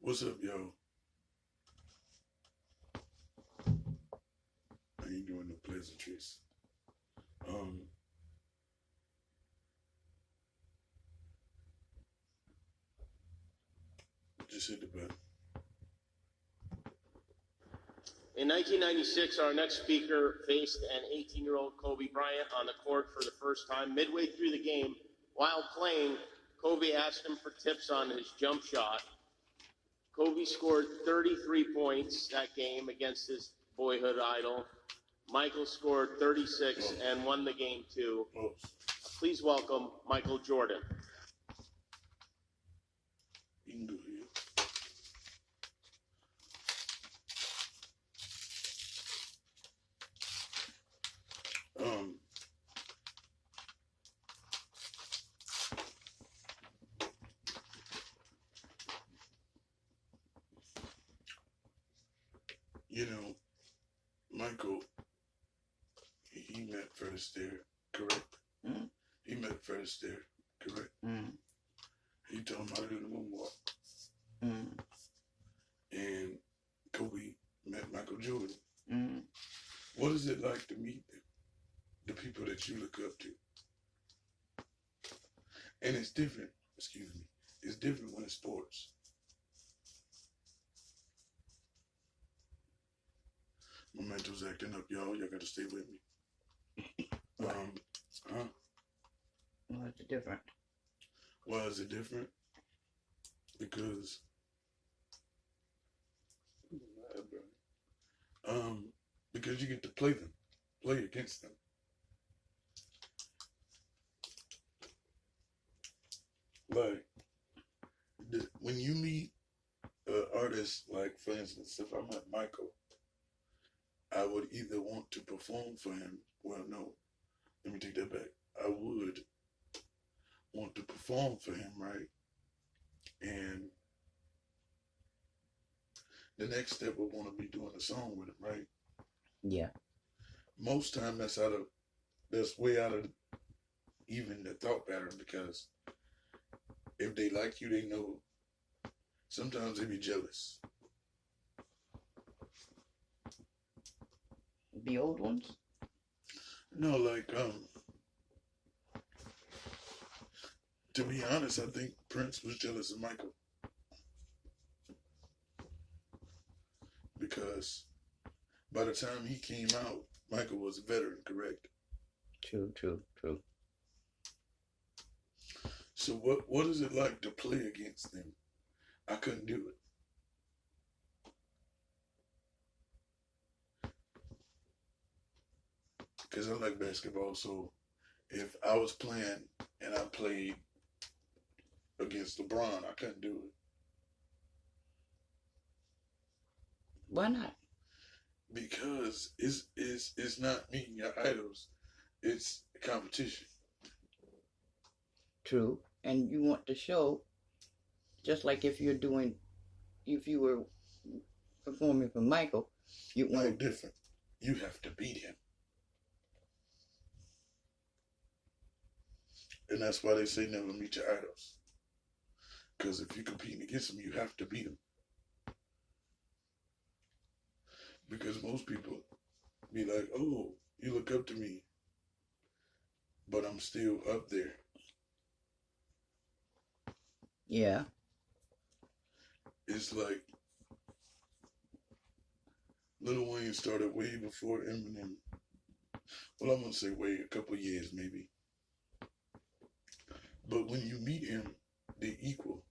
What's up, y'all? I ain't doing no pleasantries. Um, just hit the button. In 1996, our next speaker faced an 18-year-old Coby Bryant on the court for the first time. Midway through the game, while playing, Coby asked him for tips on his jump shot. Coby scored 33 points that game against his boyhood idol. Michael scored 36 and won the game too. Please welcome Michael Jordan. You can go ahead. You know, Michael, he met Fred Astaire, correct? Mm. He met Fred Astaire, correct? Mm. He taught him how to do the moonwalk. Mm. And Kobe met Michael Jordan. Mm. What is it like to meet them, the people that you look up to? And it's different, excuse me, it's different when it's sports. My mental's acting up, y'all. Y'all gotta stay with me. Huh? What's the difference? Why is it different? Because because you get to play against them. Like when you meet an artist, like for instance, if I met Michael, I would either want to perform for him. Well, no, let me take that back. I would want to perform for him, right? And the next step would want to be doing a song with him, right? Yeah. Most time that's way out of even the thought pattern, because if they like you, they know. Sometimes they be jealous. The old ones? No, like to be honest, I think Prince was jealous of Michael because by the time he came out, Michael was a veteran, correct? True. So what is it like to play against them? I couldn't do it because I like basketball. So if I was playing and I played against LeBron, I couldn't do it. Why not? Because it's not meeting your idols. It's competition. True. And you want to show, just like if you were performing for Michael, you want No different. You have to beat him. And that's why they say never meet your idols. Because if you're competing against them, you have to beat them. Because most people be like, oh, you look up to me, but I'm still up there. Yeah. It's like Lil Wayne started way before Eminem. Well, I'm going to say way, a couple years maybe. But when you meet him, they equal.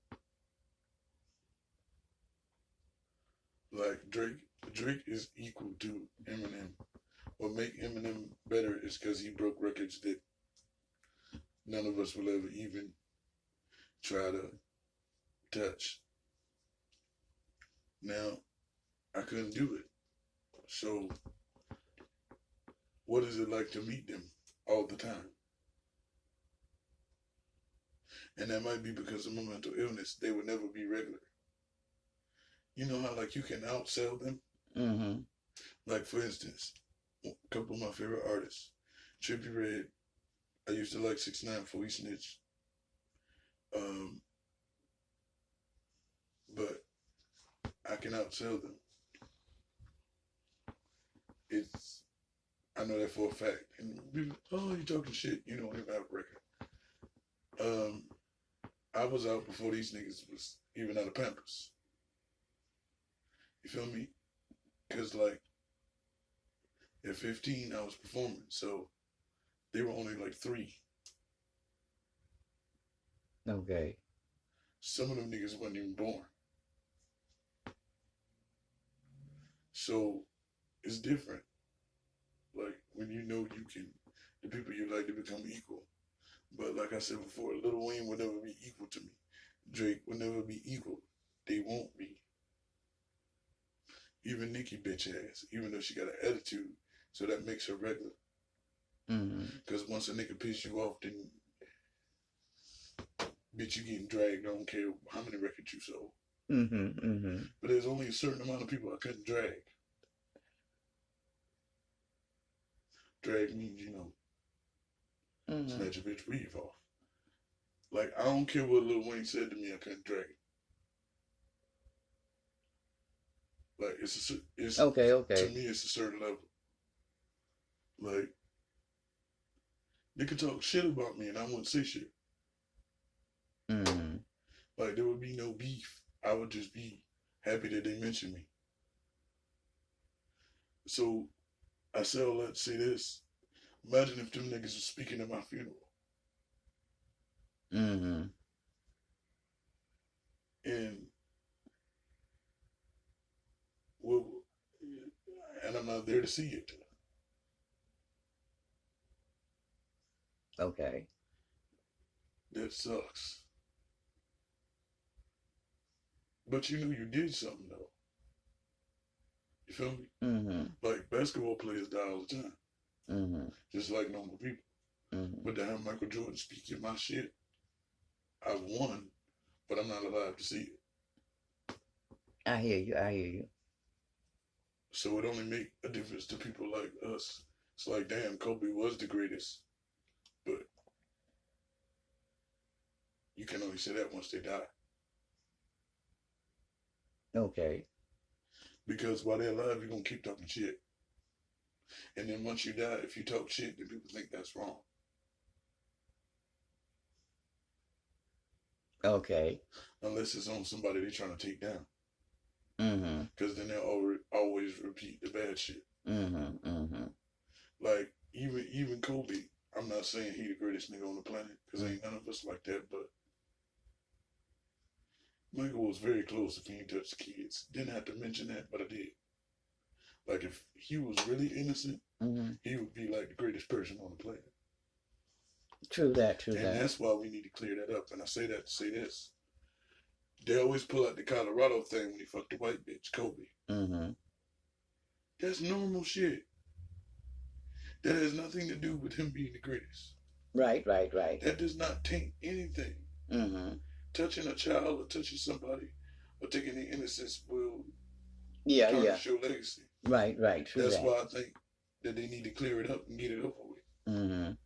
Like Drake is equal to Eminem. What make Eminem better is because he broke records that none of us will ever even try to touch. Now, I couldn't do it. So, what is it like to meet them all the time? And that might be because of my mental illness. They would never be regular. You know how, like, you can outsell them? Mm-hmm. Like, for instance, a couple of my favorite artists. Trippie Redd. I used to like 6ix9ine before he snitched. But can outsell them. I know that for a fact. And people, oh, you talking shit. You don't even have a record. I was out before these niggas was even out of Pampers. You feel me? Because, like, at 15, I was performing. So, they were only like 3. Okay. Some of them niggas wasn't even born. So, it's different. Like, when you know you can, the people you like to become equal. But like I said before, Lil Wayne will never be equal to me. Drake will never be equal. They won't be. Even Nicki bitch ass, even though she got an attitude, so that makes her regular. Because once a nigga piss you off, then bitch, you getting dragged. I don't care how many records you sold. But there's only a certain amount of people I couldn't drag. Drag means, you know, snatch a bitch weave off. Like, I don't care what Lil Wayne said to me, I couldn't drag it. Like, it's okay. To me, it's a certain level. Like, they could talk shit about me and I wouldn't say shit. Like, there would be no beef. I would just be happy that they mentioned me. So, I say all that to say this. Imagine if them niggas was speaking at my funeral. And, well, and I'm not there to see it. Okay. That sucks. But you know you did something, though. You feel me? Like, basketball players die all the time. Just like normal people. But to have Michael Jordan speaking my shit, I've won, but I'm not alive to see it. I hear you. So it only make a difference to people like us. It's like, damn, Kobe was the greatest. But you can only say that once they die. Okay. Because while they're alive, you're going to keep talking shit. And then once you die, if you talk shit, then people think that's wrong. Okay. Unless it's on somebody they're trying to take down. Because then they'll always repeat the bad shit. Like, even Kobe, I'm not saying he the greatest nigga on the planet, because ain't none of us like that, but Michael was very close if he ain't touched the kids. Didn't have to mention that, but I did. Like, if he was really innocent, he would be like the greatest person on the planet. True that. And that's why we need to clear that up. And I say that to say this. They always pull out the Colorado thing when he fucked the white bitch, Kobe. That's normal shit. That has nothing to do with him being the greatest. Right. That does not taint anything. Touching a child or touching somebody or taking their innocence will tarnish your legacy. Right. True. That's why I think that they need to clear it up and get it over with.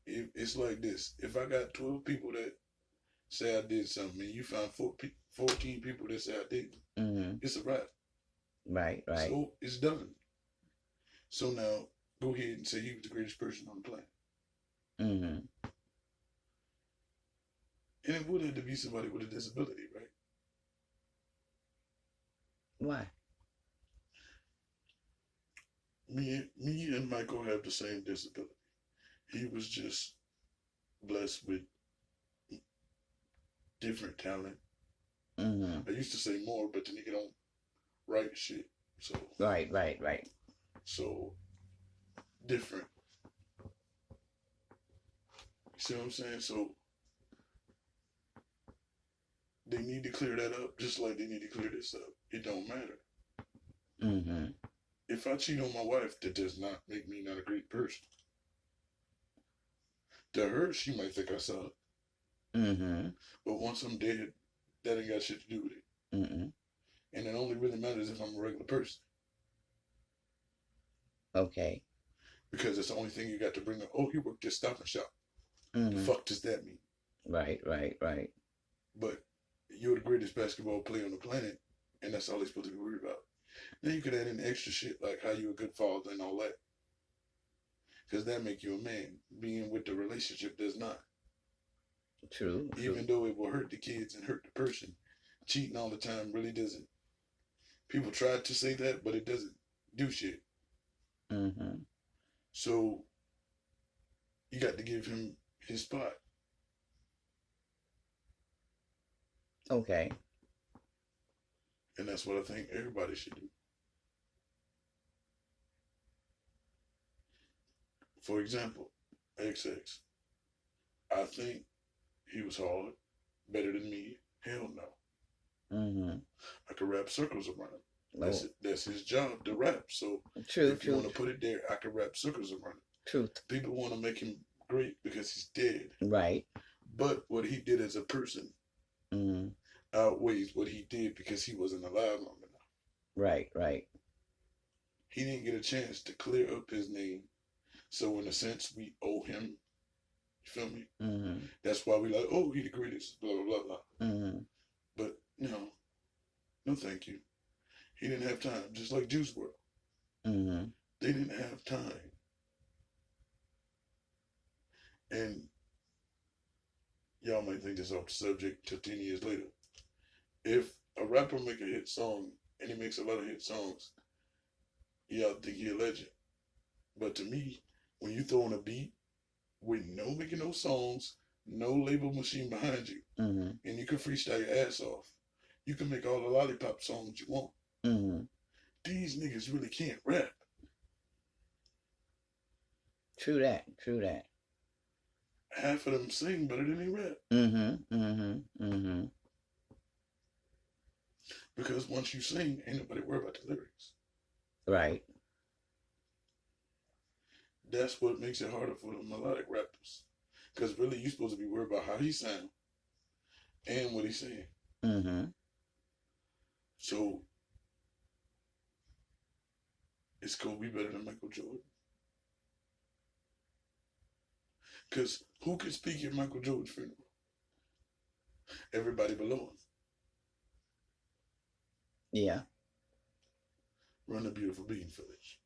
It's like this. If I got 12 people that say I did something and you find 14 people that say I didn't, it's a wrap. Right. So it's done. So now go ahead and say he was the greatest person on the planet. And it would have to be somebody with a disability, right? Why? Me and Michael have the same disability. He was just blessed with different talent. I used to say more, but the nigga don't write shit. So Right. So different. You see what I'm saying? So they need to clear that up, just like they need to clear this up. It don't matter. If I cheat on my wife, that does not make me not a great person. To her, she might think I suck. But once I'm dead, that ain't got shit to do with it. And it only really matters if I'm a regular person. Okay. Because it's the only thing you got to bring up. Oh, he worked at Stop and Shop. The fuck does that mean? Right. But you're the greatest basketball player on the planet. and that's all they're supposed to be worried about. Then you could add in extra shit like how you a good father and all that, because that make you a man. Being with the relationship does not. True. Even though it will hurt the kids and hurt the person, cheating all the time really doesn't. People try to say that, but it doesn't do shit. Mm-hmm. So you got to give him his spot. Okay. And that's what I think everybody should do. For example, XX. I think he was hard, better than me. Hell no. Mm-hmm. I could wrap circles around him. No. That's his job to rap. So True. if you want to put it there, I could wrap circles around him. Truth. People want to make him great because he's dead. Right. But what he did as a person outweighs what he did because he wasn't alive long enough. Right. Right. He didn't get a chance to clear up his name. So in a sense, we owe him. You feel me? Mm-hmm. That's why we like, oh, he the greatest, blah, blah, blah, blah. Mm-hmm. But, no thank you. He didn't have time, just like Juice WRLD. Mm-hmm. They didn't have time. And y'all might think this off the subject till 10 years later. If a rapper make a hit song, and he makes a lot of hit songs, y'all think he a legend. But to me, when you throw in a beat with no making no songs, no label machine behind you, Mm-hmm. and you can freestyle your ass off, you can make all the lollipop songs you want. Mm-hmm. These niggas really can't rap. True that. True that. Half of them sing better than they rap. Mm-hmm. Mm-hmm. Mm-hmm. Because once you sing, ain't nobody worry about the lyrics. Right. That's what makes it harder for the melodic rappers. Because really, you're supposed to be worried about how he sound and what he's saying. Mm-hmm. So, is Kobe better than Michael Jordan? Because who can speak at Michael Jordan's funeral? Everybody below him. Yeah. Run a beautiful bean village.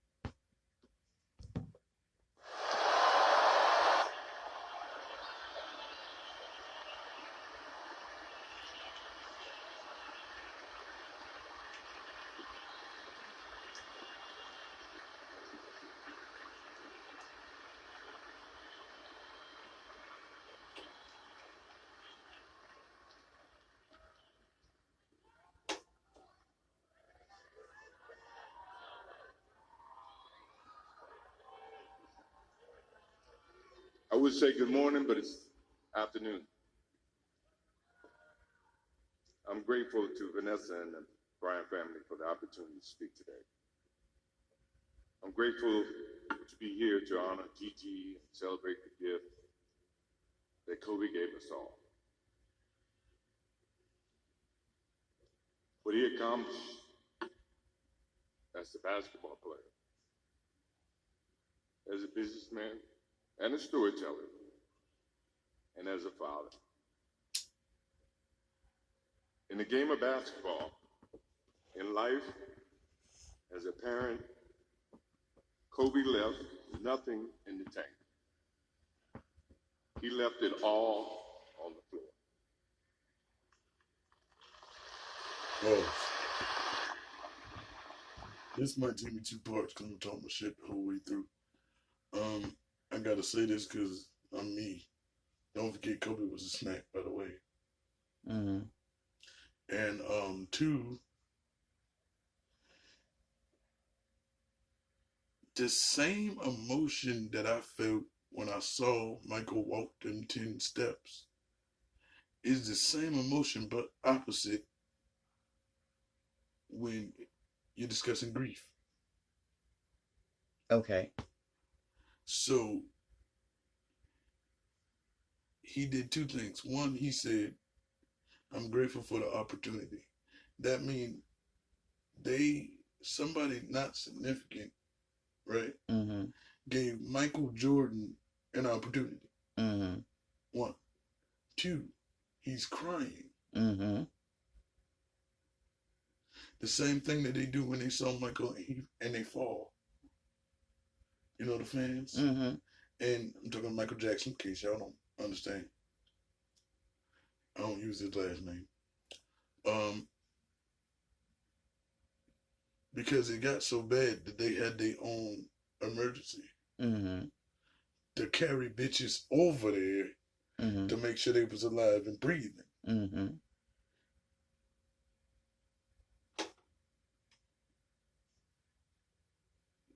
I would say good morning, but it's afternoon. I'm grateful to Vanessa and the Bryant family for the opportunity to speak today. I'm grateful to be here to honor Gigi and celebrate the gift that Kobe gave us all. What he accomplished as a basketball player, as a businessman, and a storyteller, and as a father. In the game of basketball, in life, as a parent, Kobe left nothing in the tank. He left it all on the floor. Oh. This might take me 2 parts because I'm talking about shit the whole way through. I gotta say this because I'm me. Don't forget Kobe was a snack, by the way. Mm-hmm. And 2, the same emotion that I felt when I saw Michael walk them 10 steps is the same emotion, but opposite when you're discussing grief. Okay. So he did 2 things. One, he said, I'm grateful for the opportunity. That means somebody not significant, right, Mm-hmm. gave Michael Jordan an opportunity. Mm-hmm. 1. 2, he's crying. Mm-hmm. the same thing that they do when they saw Michael and they fall. You know, the fans? Mm-hmm. And I'm talking Michael Jackson, in case y'all don't understand. I don't use his last name. Because it got so bad that they had their own emergency Mm-hmm. to carry bitches over there Mm-hmm. to make sure they was alive and breathing. Mm-hmm.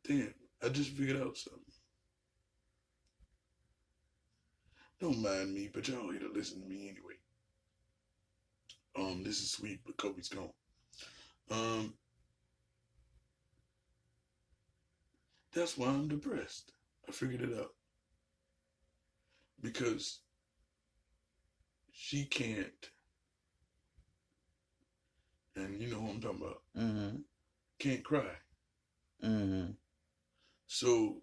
Damn, I just figured out something. Don't mind me, but y'all here to listen to me anyway. This is sweet, but Kobe's gone. That's why I'm depressed. I figured it out. Because she can't, and you know who I'm talking about, Mm-hmm. can't cry. Mm-hmm. So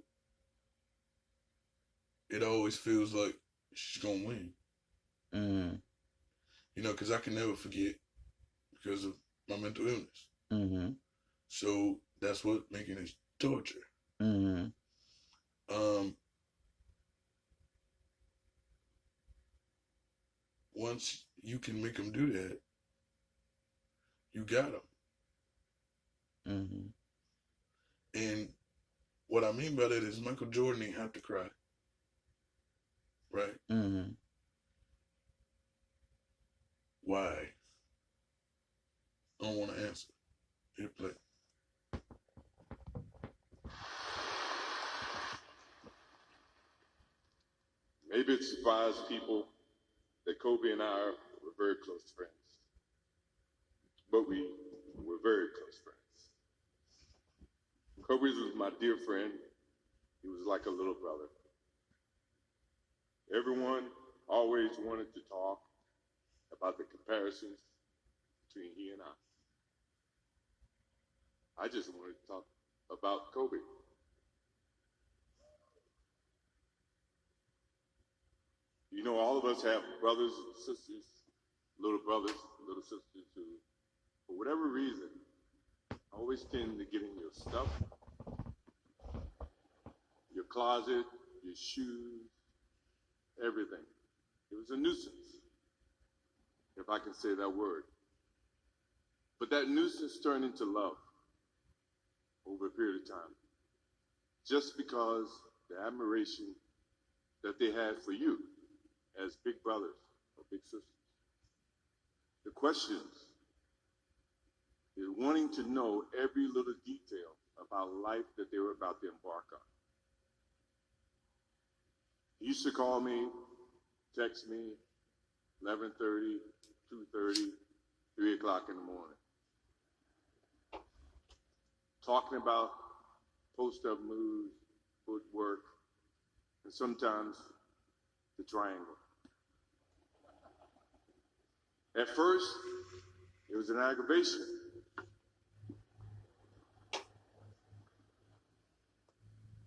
it always feels like she's gonna win. Mm-hmm. You know, because I can never forget because of my mental illness. Mm-hmm. So that's what making it torture. Mm-hmm. Once you can make them do that, you got them. Mm-hmm. And what I mean by that is Michael Jordan ain't have to cry. Right? Mm-hmm. Why? I don't want to answer. Here, play. Maybe it surprised people that Kobe and I were very close friends. But we were very close friends. Kobe was my dear friend. He was like a little brother. Everyone always wanted to talk about the comparisons between he and I just wanted to talk about Kobe. You know, all of us have brothers and sisters, little brothers, little sisters who, for whatever reason, always tend to get in your stuff, your closet, your shoes, everything. It was a nuisance, if I can say that word. But that nuisance turned into love over a period of time, just because the admiration that they had for you as big brothers or big sisters. The questions is wanting to know every little detail about life that they were about to embark on. He used to call me, text me, 11:30, 2:30, 3 o'clock in the morning, talking about post-up moves, footwork, and sometimes the triangle. At first, it was an aggravation.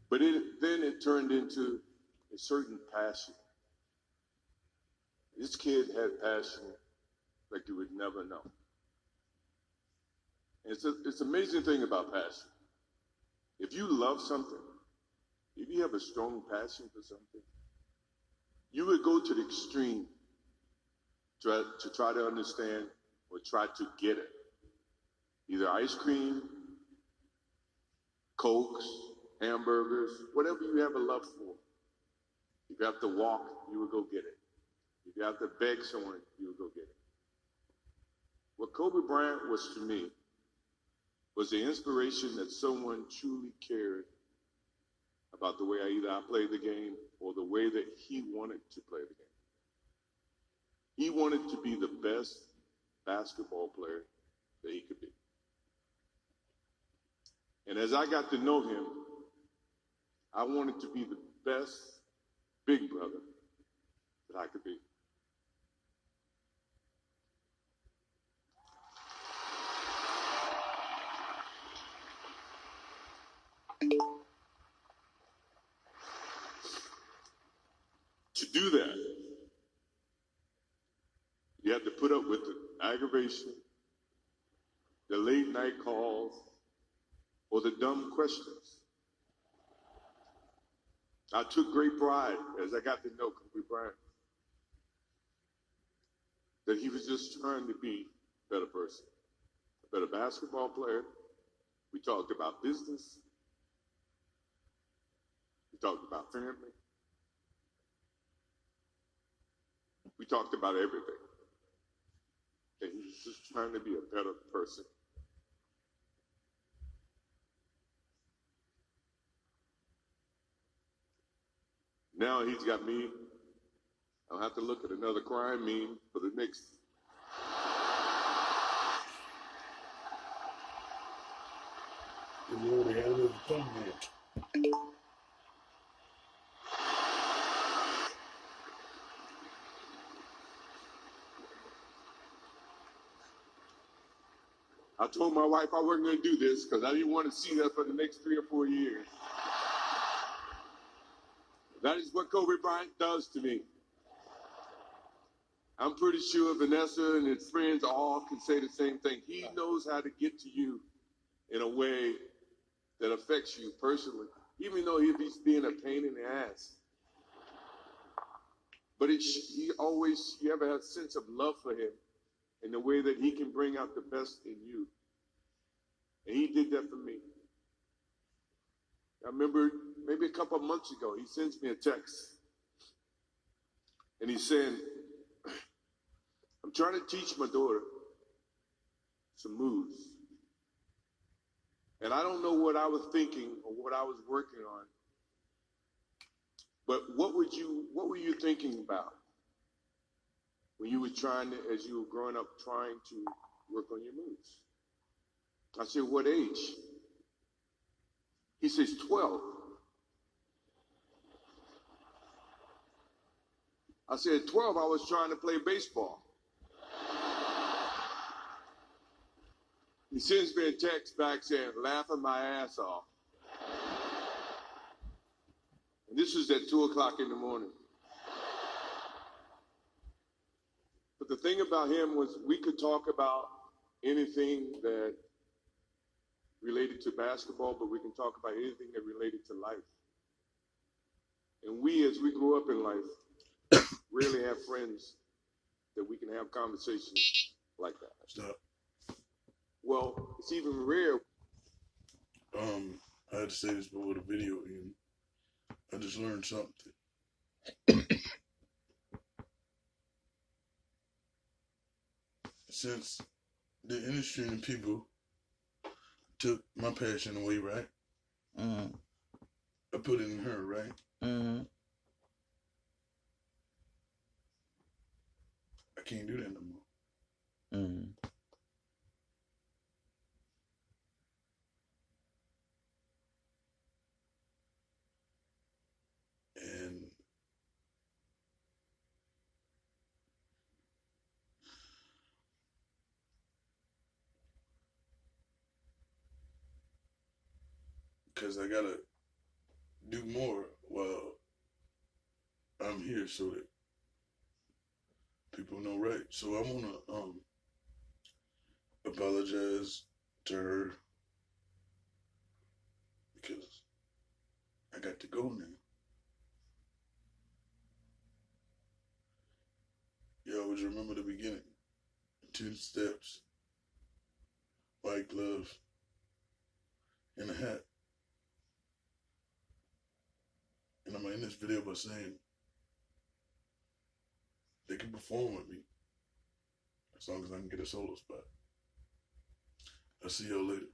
But then it turned into a certain passion. This kid had passion like you would never know. And it's an amazing thing about passion. If you love something, if you have a strong passion for something, you would go to the extreme to try to understand or try to get it. Either ice cream, Cokes, hamburgers, whatever you have a love for. If you have to walk, you would go get it. If you have to beg someone, you would go get it. What Coby Bryant was to me was the inspiration that someone truly cared about the way I played the game or the way that he wanted to play the game. He wanted to be the best basketball player that he could be. And as I got to know him, I wanted to be the best big brother that I could be. To do that, you have to put up with the aggravation, the late night calls, or the dumb questions. I took great pride as I got to know Coby Bryant that he was just trying to be a better person, a better basketball player. We talked about business. We talked about family. We talked about everything. And he was just trying to be a better person. Now he's got me. I'll have to look at another crime meme for the next. You already had a little thumbnail. I told my wife I wasn't going to do this because I didn't want to see that for the next 3 or 4 years. That is what Coby Bryant does to me. I'm pretty sure Vanessa and his friends all can say the same thing. He knows how to get to you in a way that affects you personally, even though he's being a pain in the ass. But you ever have a sense of love for him in the way that he can bring out the best in you. And he did that for me. I remember maybe a couple of months ago, he sends me a text. And he's saying, I'm trying to teach my daughter some moves. And I don't know what I was thinking or what I was working on. But what were you thinking about when you were as you were growing up, trying to work on your moves? I said, what age? He says, 12. I said, 12, I was trying to play baseball. He sends me a text back saying, laughing my ass off. And this was at 2 o'clock in the morning. But the thing about him was we could talk about anything that related to basketball, but we can talk about anything that related to life. And we, as we grow up in life, rarely have friends that we can have conversations like that. Stop. Well, it's even rare. I had to say this before the video ended. I just learned something. Since the industry and people took my passion away, right? Mm-hmm. I put it in her, right? Mm-hmm. I can't do that no more. Mm-hmm. And because I gotta do more while I'm here so that people know, right? So I wanna apologize to her because I got to go now. You always remember the beginning. 10 steps, white gloves, and a hat. And I'm gonna end this video by saying they can perform with me as long as I can get a solo spot. I'll see y'all later.